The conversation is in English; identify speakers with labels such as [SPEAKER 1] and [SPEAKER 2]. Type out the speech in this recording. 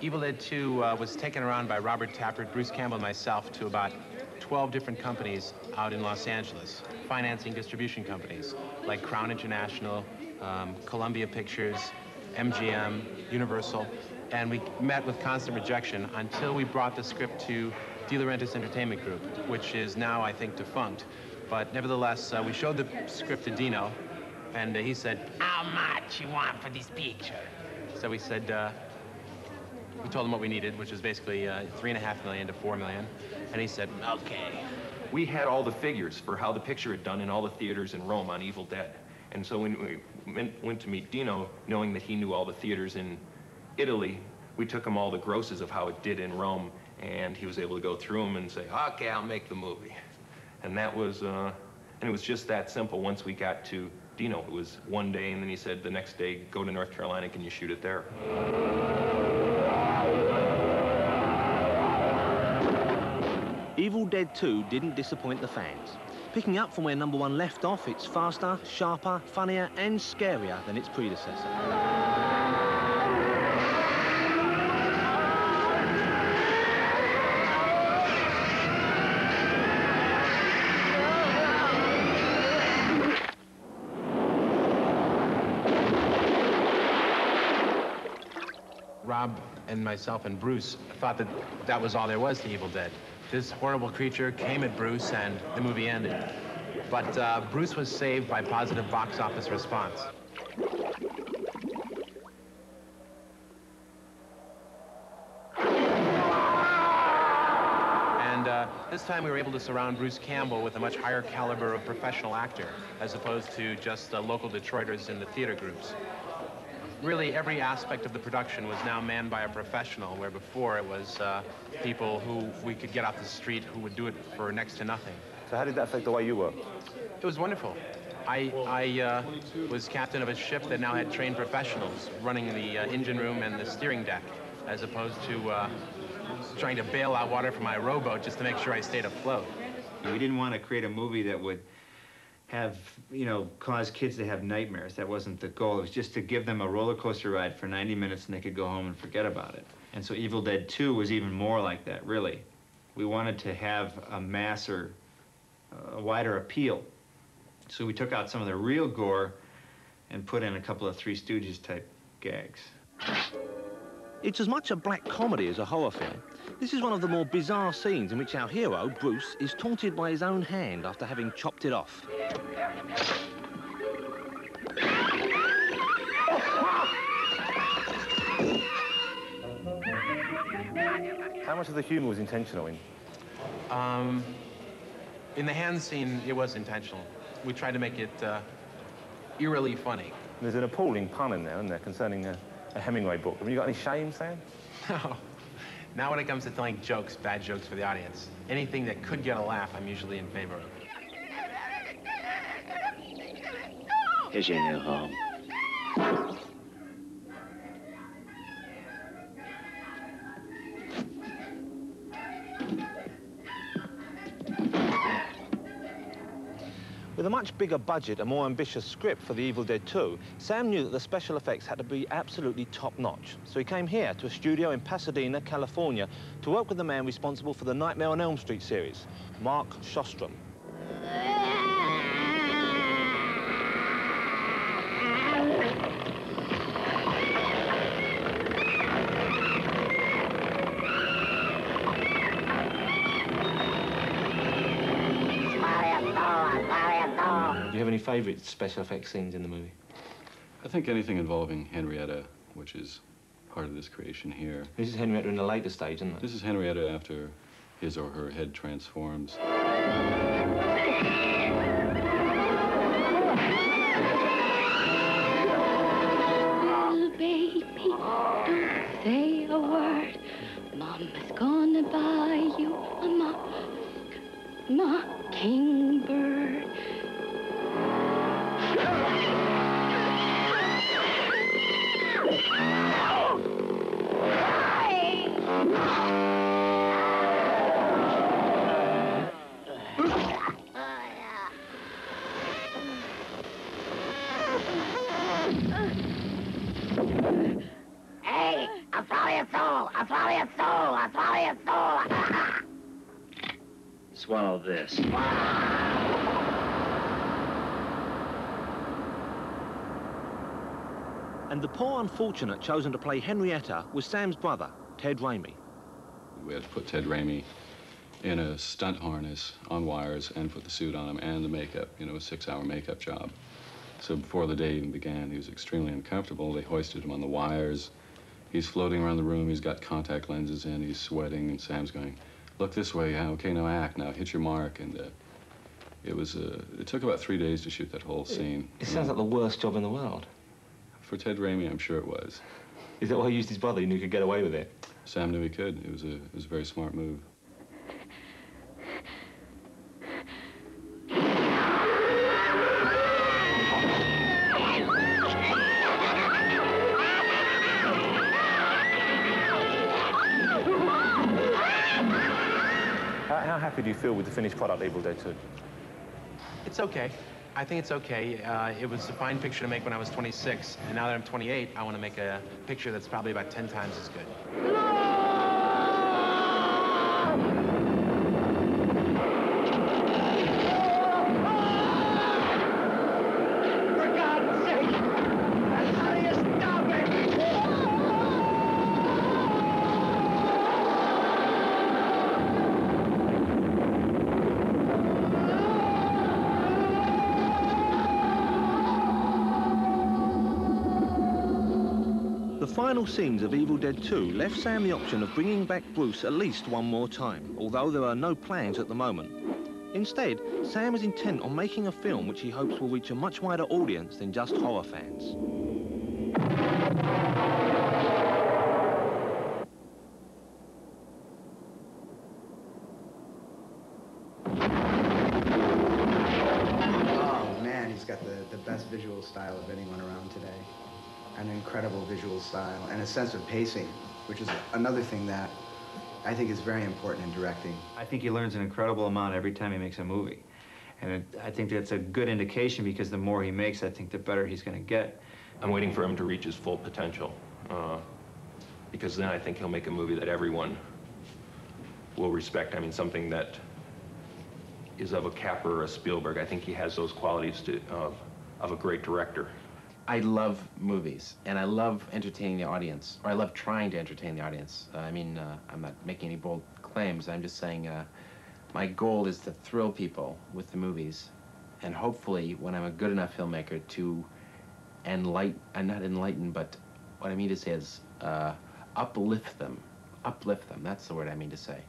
[SPEAKER 1] Evil Dead 2 was taken around by Robert Tappert, Bruce Campbell, and myself to about 12 different companies out in Los Angeles, financing distribution companies like Crown International, Columbia Pictures, MGM, Universal, and we met with constant rejection until we brought the script to De Laurentiis Entertainment Group, which is now, I think, defunct. But nevertheless, we showed the script to Dino, and he said, "How much you want for this picture?" So we said, we told him what we needed, which was basically $3.5 million to $4 million, and he said, "Okay."
[SPEAKER 2] We had all the figures for how the picture had done in all the theaters in Rome on Evil Dead. And so when we went to meet Dino, knowing that he knew all the theaters in Italy, we took him all the grosses of how it did in Rome, and he was able to go through them and say, "Okay, I'll make the movie." And that was, and it was just that simple once we got to Dino. It was one day, and then he said the next day, "Go to North Carolina, can you shoot it there?"
[SPEAKER 3] Evil Dead 2 didn't disappoint the fans. Picking up from where number 1 left off, it's faster, sharper, funnier and scarier than its predecessor.
[SPEAKER 1] Rob and myself and Bruce thought that that was all there was to Evil Dead. This horrible creature came at Bruce and the movie ended. But Bruce was saved by positive box office response. And this time we were able to surround Bruce Campbell with a much higher caliber of professional actor, as opposed to just local Detroiters in the theater groups. Really, every aspect of the production was now manned by a professional, where before it was people who we could get off the street who would do it for next to nothing.
[SPEAKER 4] So how did that affect the way you worked?
[SPEAKER 1] It was wonderful. I was captain of a ship that now had trained professionals running the engine room and the steering deck, as opposed to trying to bail out water from my rowboat just to make sure I stayed afloat.
[SPEAKER 5] We didn't want to create a movie that would have, you know, cause kids to have nightmares. That wasn't the goal. It was just to give them a roller coaster ride for 90 minutes and they could go home and forget about it. And so Evil Dead 2 was even more like that, really. We wanted to have a mass or a wider appeal. So we took out some of the real gore and put in a couple of Three Stooges type gags.
[SPEAKER 3] It's as much a black comedy as a horror film. This is one of the more bizarre scenes in which our hero, Bruce, is taunted by his own hand after having chopped it off.
[SPEAKER 4] How much of the humor was intentional in?
[SPEAKER 1] In the hand scene, it was intentional. We tried to make it eerily funny.
[SPEAKER 4] There's an appalling pun in there, isn't there, concerning a Hemingway book. Have you got any shame, Sam?
[SPEAKER 1] No. Now when it comes to telling jokes, bad jokes for the audience, anything that could get a laugh, I'm usually in favor of.
[SPEAKER 6] Here's your new home.
[SPEAKER 3] With a much bigger budget and more ambitious script for the Evil Dead 2, Sam knew that the special effects had to be absolutely top-notch. So he came here to a studio in Pasadena, California, to work with the man responsible for the Nightmare on Elm Street series, Mark Shostrom.
[SPEAKER 4] Do you have any favourite special effects scenes in the movie?
[SPEAKER 7] I think anything involving Henrietta, which is part of this creation here.
[SPEAKER 4] This is Henrietta in the later stage, isn't it?
[SPEAKER 7] This is Henrietta after his or her head transforms.
[SPEAKER 8] Oh, baby, don't say a word. Mama's gonna buy you a mockingbird.
[SPEAKER 9] Hey, I'll throw you
[SPEAKER 6] Swallow this.
[SPEAKER 3] And the poor unfortunate chosen to play Henrietta was Sam's brother, Ted Raimi.
[SPEAKER 7] We had to put Ted Raimi in a stunt harness on wires and put the suit on him and the makeup, you know, a 6-hour makeup job. So before the day even began, he was extremely uncomfortable. They hoisted him on the wires. He's floating around the room. He's got contact lenses in. He's sweating. And Sam's going, look this way. Yeah, okay, now act. Now hit your mark. And it took about 3 days to shoot that whole scene.
[SPEAKER 3] It sounds like the worst job in the world.
[SPEAKER 7] For Ted Raimi, I'm sure it was.
[SPEAKER 3] Is that why he used his brother? He knew he could get away with it?
[SPEAKER 7] Sam knew he could. It was a very smart move.
[SPEAKER 4] How happy do you feel with the finished product, Evil Dead 2?
[SPEAKER 1] It's okay. I think it's okay. It was a fine picture to make when I was 26, and now that I'm 28, I want to make a picture that's probably about 10 times as good.
[SPEAKER 3] The final scenes of Evil Dead 2 left Sam the option of bringing back Bruce at least one more time, although there are no plans at the moment. Instead, Sam is intent on making a film which he hopes will reach a much wider audience than just horror fans.
[SPEAKER 9] Oh man, he's got the best visual style of anyone around today. An incredible visual style and a sense of pacing, which is another thing that I think is very important in directing.
[SPEAKER 5] I think he learns an incredible amount every time he makes a movie. And I think that's a good indication because the more he makes, I think the better he's going to get.
[SPEAKER 2] I'm waiting for him to reach his full potential, because then I think he'll make a movie that everyone will respect. I mean, something that is of a Capra or a Spielberg. I think he has those qualities of a great director.
[SPEAKER 1] I love movies, and I love entertaining the audience, or I love trying to entertain the audience. I'm not making any bold claims. I'm just saying my goal is to thrill people with the movies, and hopefully, when I'm a good enough filmmaker, to not enlighten, but what I mean to say is uplift them. Uplift them, that's the word I mean to say.